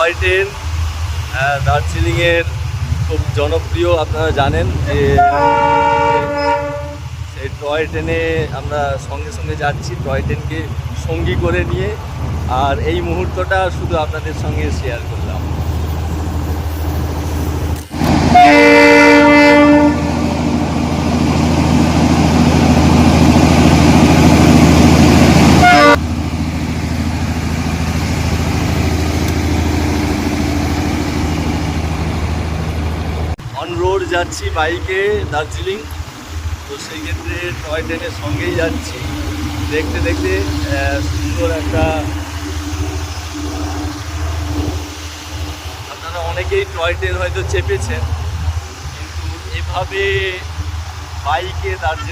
Toy train দার্জিলিংয়ের খুব জনপ্রিয়, আপনারা জানেন যে সেই টয় ট্রেনে আমরা সঙ্গে সঙ্গে যাচ্ছি, টয় ট্রেনকে সঙ্গী করে নিয়ে। আর এই মুহূর্তটা শুধু আপনাদের সঙ্গে শেয়ার করলাম। অন রোড যাচ্ছি বাইকে দার্জিলিং, তো সেই ক্ষেত্রে টয় ট্রেনের সঙ্গেই যাচ্ছি। দেখতে দেখতে সুন্দর একটা, আপনারা অনেকেই টয় ট্রেন হয়তো চেপেছেন, কিন্তু এভাবে বাইকে দার্জিলিং